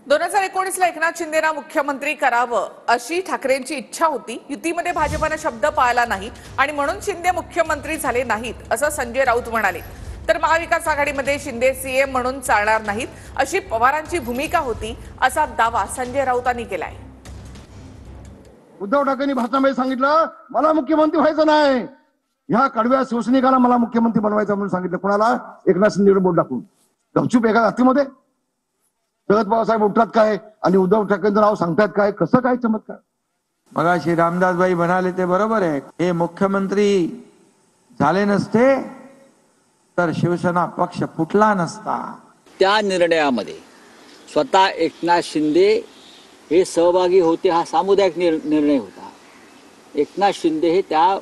2019 ला एकनाथ शिंदेना मुख्यमंत्री करावं अशी ठाकरेंची इच्छा होती। युतीमध्ये भाजपने शब्द पाळला नाही आणि म्हणून शिंदे मुख्यमंत्री झाले नाहीत असं संजय राऊत म्हणाले। तर महाविकास आघाडीमध्ये शिंदे सीएम म्हणून चालणार नाहीत अशी पवारांची भूमिका होती असा दावा संजय राऊतांनी केलाय। उद्धव ठाकरेंनी भाषणामध्ये सांगितलं मला मुख्यमंत्री व्हायचं नाही, ह्या कडव्या शिवसैनिकाला मला मुख्यमंत्री बनवायचं म्हणून सांगितलं। कोणाला? एकनाथ शिंदेवर बोट टाकून गपचूप एका रात्रीमध्ये शरद पवारसाहेब उठतात काय आणि उद्धव ठाकरेंचं नाव सांगतात काय? कसं काय चमत्कार? बघा, श्री रामदासबाई म्हणाले ते बरोबर आहे। हे मुख्यमंत्री झाले नसते तर शिवसेना पक्ष फुटला नसता। त्या निर्णयामध्ये स्वतः एकनाथ शिंदे हे सहभागी होते। हा सामुदायिक निर्णय होता। एकनाथ शिंदे हे त्या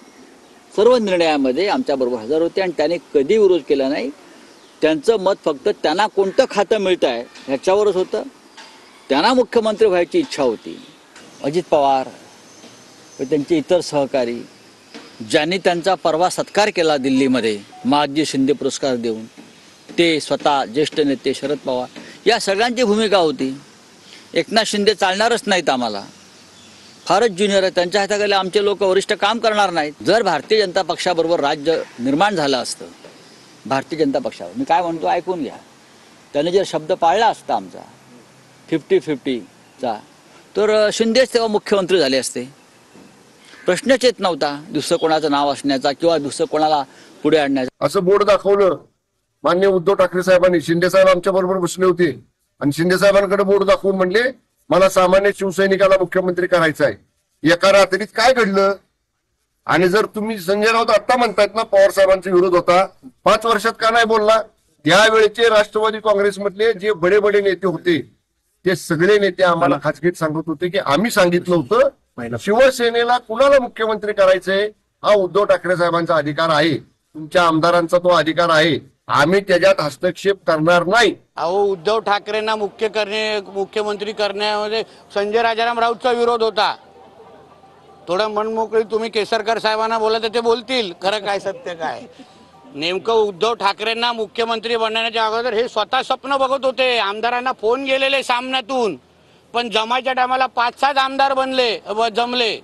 सर्व निर्णयामध्ये आमच्याबरोबर हजर होते आणि त्यांनी कधी विरोध केला नाही। त्यांचं मत फक्त त्यांना कोणतं खातं मिळतं आहे ह्याच्यावरच होतं। त्यांना मुख्यमंत्री व्हायची इच्छा होती। अजित पवार व त्यांचे इतर सहकारी ज्यांनी त्यांचा परवा सत्कार केला दिल्लीमध्ये महादजी शिंदे पुरस्कार देऊन, ते स्वतः ज्येष्ठ नेते शरद पवार, या सगळ्यांची भूमिका होती। एकनाथ शिंदे चालणारच नाहीत, आम्हाला फारच ज्युनियर आहे, त्यांच्या हाताखाली आमचे लोक वरिष्ठ काम करणार नाहीत। जर भारतीय जनता पक्षाबरोबर राज्य निर्माण झालं असतं, भारतीय जनता पक्षावर मी काय म्हणतो ऐकून घ्या, त्याने जर शब्द पाळला असता आमचा 50-50चा, तर शिंदेच तेव्हा मुख्यमंत्री झाले असते। प्रश्नच येत नव्हता दुसरं कोणाचं नाव असण्याचा किंवा दुसरं कोणाला पुढे आणण्याचा। असं बोर्ड दाखवलं माननीय उद्धव ठाकरे साहेबांनी। शिंदे साहेब आमच्या बरोबर बसले होते आणि शिंदे साहेबांकडे बोर्ड दाखवून म्हणले मला सामान्य शिवसैनिकाला मुख्यमंत्री करायचं आहे। एका रात्रीत काय घडलं? आणि जर तुम्ही संजय राऊत आता म्हणतायत ना पवार साहेबांचा विरोध होता, 5 वर्षात का नाही बोलला? त्यावेळेचे राष्ट्रवादी काँग्रेसमधले जे बडे बडे नेते होते ते सगळे नेते आम्हाला खाजगीत सांगत होते की आम्ही सांगितलं होतं शिवसेनेला कुणाला मुख्यमंत्री करायचंय हा उद्धव ठाकरे साहेबांचा अधिकार आहे, तुमच्या आमदारांचा तो अधिकार आहे, आम्ही त्याच्यात हस्तक्षेप करणार नाही। अहो, उद्धव ठाकरेंना मुख्यमंत्री करण्यामध्ये संजय राजाराम राऊतचा विरोध होता। थोडं मनमोकळी तुम्ही केसरकर साहेबांना बोला तर ते बोलतील खरं काय सत्य काय। नेमकं उद्धव ठाकरेंना मुख्यमंत्री बनण्याच्या अगोदर हे स्वतः स्वप्न बघत होते। आमदारांना फोन गेलेले सामन्यातून, पण जमायच्या टायमाला 5-6 आमदार जमले।